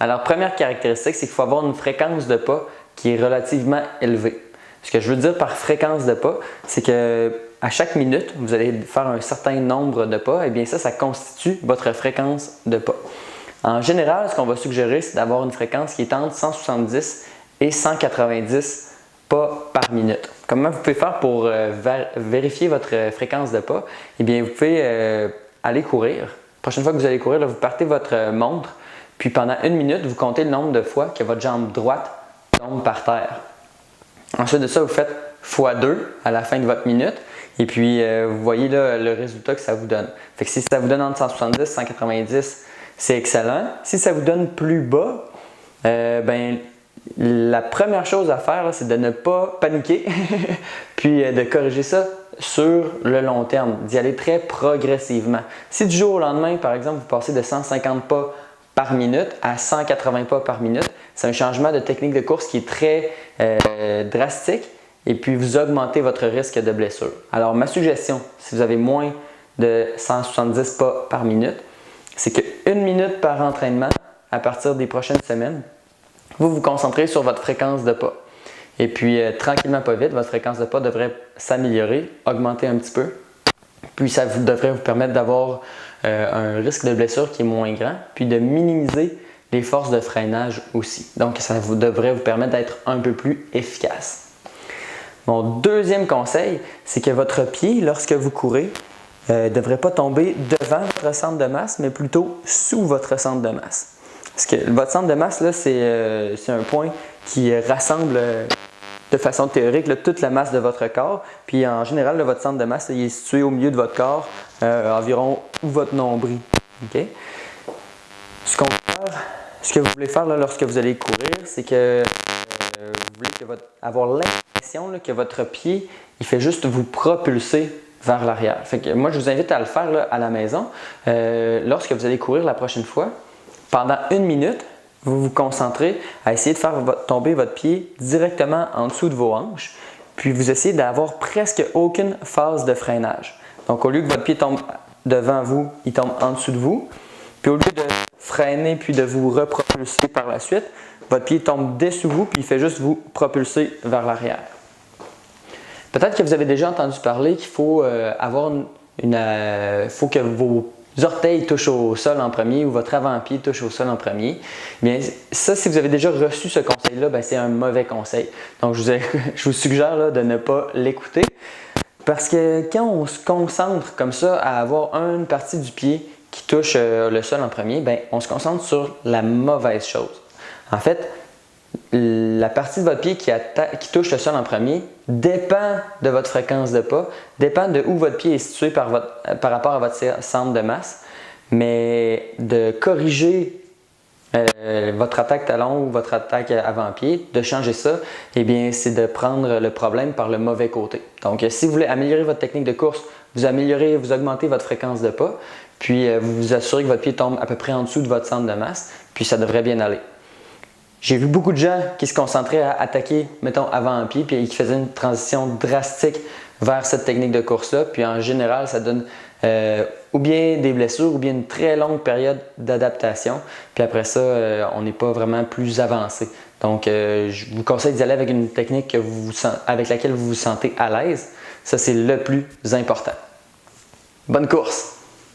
Alors, première caractéristique, c'est qu'il faut avoir une fréquence de pas qui est relativement élevée. Ce que je veux dire par fréquence de pas, c'est que à chaque minute, vous allez faire un certain nombre de pas, et bien ça constitue votre fréquence de pas. En général, ce qu'on va suggérer, c'est d'avoir une fréquence qui est entre 170 et 190 pas par minute. Comment vous pouvez faire pour vérifier votre fréquence de pas? Eh bien, vous pouvez aller courir. La prochaine fois que vous allez courir, là, vous partez votre montre, puis pendant 1 minute, vous comptez le nombre de fois que votre jambe droite tombe par terre. Ensuite de ça, vous faites x2 à la fin de votre minute. Et puis, vous voyez là, le résultat que ça vous donne. Fait que si ça vous donne entre 170 et 190, c'est excellent. Si ça vous donne plus bas, la première chose à faire, c'est de ne pas paniquer, puis de corriger ça sur le long terme, d'y aller très progressivement. Si du jour au lendemain, par exemple, vous passez de 150 pas par minute à 180 pas par minute, c'est un changement de technique de course qui est très drastique et puis vous augmentez votre risque de blessure. Alors ma suggestion, si vous avez moins de 170 pas par minute, c'est que 1 minute par entraînement à partir des prochaines semaines, vous vous concentrez sur votre fréquence de pas. Et puis tranquillement pas vite, votre fréquence de pas devrait s'améliorer, augmenter un petit peu. Puis ça devrait vous permettre d'avoir un risque de blessure qui est moins grand, puis de minimiser les forces de freinage aussi. Donc ça devrait vous permettre d'être un peu plus efficace. Mon deuxième conseil, c'est que votre pied, lorsque vous courez, ne devrait pas tomber devant votre centre de masse, mais plutôt sous votre centre de masse. Parce que votre centre de masse, c'est un point qui rassemble de façon théorique là, toute la masse de votre corps. Puis en général, là, votre centre de masse, il est situé au milieu de votre corps, environ où votre nombril. Okay? Ce que vous voulez faire là, lorsque vous allez courir, c'est que vous voulez avoir l'impression que votre pied, il fait juste vous propulser vers l'arrière. Fait que moi, je vous invite à le faire là, à la maison. Lorsque vous allez courir la prochaine fois, pendant 1 minute, vous vous concentrez à essayer de faire tomber votre pied directement en dessous de vos hanches, puis vous essayez d'avoir presque aucune phase de freinage. Donc, au lieu que votre pied tombe devant vous, il tombe en dessous de vous. Puis au lieu de freiner puis de vous repropulser par la suite, votre pied tombe dessous vous puis il fait juste vous propulser vers l'arrière. Peut-être que vous avez déjà entendu parler qu'il faut faut que vos orteils touchent au sol en premier ou votre avant-pied touche au sol en premier. Bien, ça, si vous avez déjà reçu ce conseil-là, c'est un mauvais conseil. Donc, je vous suggère là, de ne pas l'écouter parce que quand on se concentre comme ça à avoir une partie du pied qui touche le sol en premier, on se concentre sur la mauvaise chose. En fait, la partie de votre pied qui touche le sol en premier dépend de votre fréquence de pas, dépend de où votre pied est situé par rapport à votre centre de masse, mais de corriger votre attaque talon ou votre attaque avant-pied, de changer ça, eh bien, c'est de prendre le problème par le mauvais côté. Donc, si vous voulez améliorer votre technique de course, vous augmentez votre fréquence de pas, puis vous vous assurez que votre pied tombe à peu près en dessous de votre centre de masse, puis ça devrait bien aller. J'ai vu beaucoup de gens qui se concentraient à attaquer, mettons, avant-pied, puis qui faisaient une transition drastique vers cette technique de course-là, puis en général, ça donne ou bien des blessures ou bien une très longue période d'adaptation, puis après ça, on n'est pas vraiment plus avancé. Donc, je vous conseille d'y aller avec une technique avec laquelle vous vous sentez à l'aise. Ça, c'est le plus important. Bonne course!